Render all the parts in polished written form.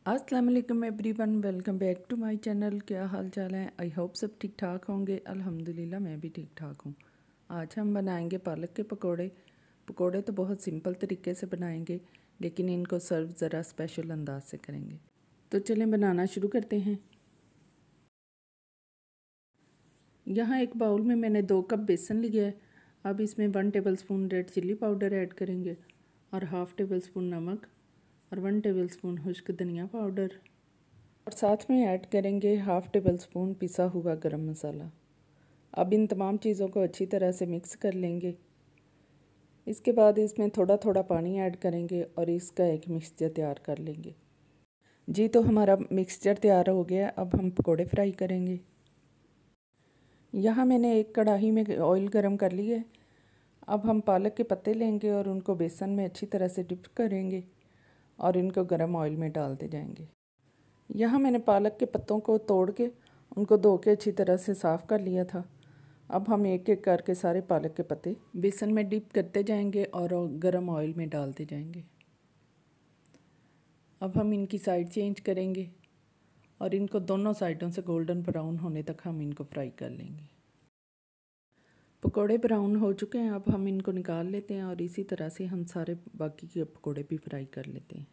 अस्सलाम वालेकुम everyone, welcome back to my channel. क्या हाल चाल है? आई होप सब ठीक ठाक होंगे। अल्हम्दुलिल्लाह मैं भी ठीक ठाक हूँ। आज हम बनाएंगे पालक के पकोड़े। पकोड़े तो बहुत सिंपल तरीके से बनाएंगे, लेकिन इनको सर्व ज़रा स्पेशल अंदाज से करेंगे। तो चलें बनाना शुरू करते हैं। यहाँ एक बाउल में मैंने 2 कप बेसन लिया है। अब इसमें 1 tablespoon red chilli powder add करेंगे और हाफ़ टेबल स्पून नमक और 1 टेबलस्पून खुश्क धनिया पाउडर और साथ में ऐड करेंगे हाफ़ टेबल स्पून पिसा हुआ गरम मसाला। अब इन तमाम चीज़ों को अच्छी तरह से मिक्स कर लेंगे। इसके बाद इसमें थोड़ा थोड़ा पानी ऐड करेंगे और इसका एक मिक्सचर तैयार कर लेंगे। जी, तो हमारा मिक्सचर तैयार हो गया। अब हम पकोड़े फ्राई करेंगे। यहाँ मैंने एक कढ़ाई में ऑयल गरम कर लिया है। अब हम पालक के पत्ते लेंगे और उनको बेसन में अच्छी तरह से डिप करेंगे और इनको गरम ऑयल में डालते जाएंगे। यहाँ मैंने पालक के पत्तों को तोड़ के उनको धो के अच्छी तरह से साफ़ कर लिया था। अब हम एक एक करके सारे पालक के पत्ते बेसन में डिप करते जाएंगे और गरम ऑयल में डालते जाएंगे। अब हम इनकी साइड चेंज करेंगे और इनको दोनों साइडों से गोल्डन ब्राउन होने तक हम इनको फ्राई कर लेंगे। पकोड़े ब्राउन हो चुके हैं। अब हम इनको निकाल लेते हैं और इसी तरह से हम सारे बाकी के पकोड़े भी फ्राई कर लेते हैं।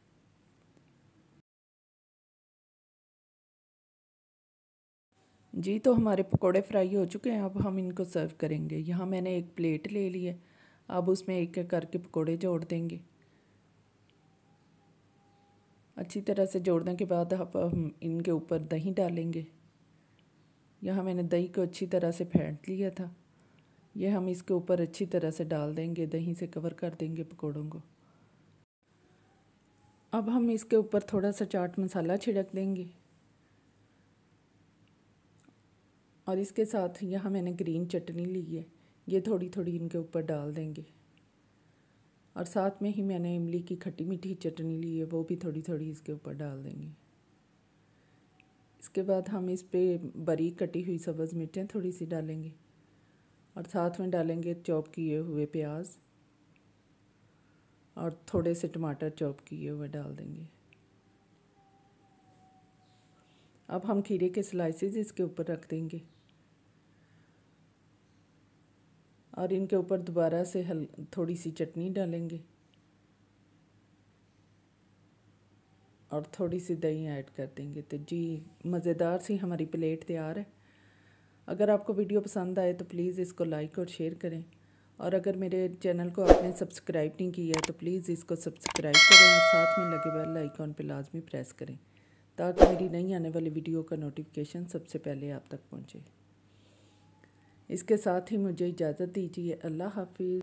जी, तो हमारे पकोड़े फ्राई हो चुके हैं। अब हम इनको सर्व करेंगे। यहाँ मैंने एक प्लेट ले ली है। अब उसमें एक एक करके पकोड़े जोड़ देंगे। अच्छी तरह से जोड़ने के बाद अब हम इनके ऊपर दही डालेंगे। यहाँ मैंने दही को अच्छी तरह से फेंट लिया था। ये हम इसके ऊपर अच्छी तरह से डाल देंगे, दही से कवर कर देंगे पकोड़ों को। अब हम इसके ऊपर थोड़ा सा चाट मसाला छिड़क देंगे और इसके साथ यहाँ मैंने ग्रीन चटनी ली है, ये थोड़ी थोड़ी इनके ऊपर डाल देंगे। और साथ में ही मैंने इमली की खट्टी मीठी चटनी ली है, वो भी थोड़ी थोड़ी इसके ऊपर डाल देंगे। इसके बाद हम इस पर बारीक कटी हुई सब्ज़ मिर्चें थोड़ी सी डालेंगे और साथ में डालेंगे चॉप किए हुए प्याज और थोड़े से टमाटर चॉप किए हुए डाल देंगे। अब हम खीरे के स्लाइसेस इसके ऊपर रख देंगे और इनके ऊपर दोबारा से थोड़ी सी चटनी डालेंगे और थोड़ी सी दही ऐड कर देंगे। तो जी, मज़ेदार सी हमारी प्लेट तैयार है। अगर आपको वीडियो पसंद आए तो प्लीज़ इसको लाइक और शेयर करें, और अगर मेरे चैनल को आपने सब्सक्राइब नहीं किया तो प्लीज़ इसको सब्सक्राइब करें और साथ में लगे बेल आइकॉन पर लाजमी प्रेस करें ताकि मेरी नई आने वाली वीडियो का नोटिफिकेशन सबसे पहले आप तक पहुँचे। इसके साथ ही मुझे इजाज़त दीजिए। अल्लाह हाफिज़।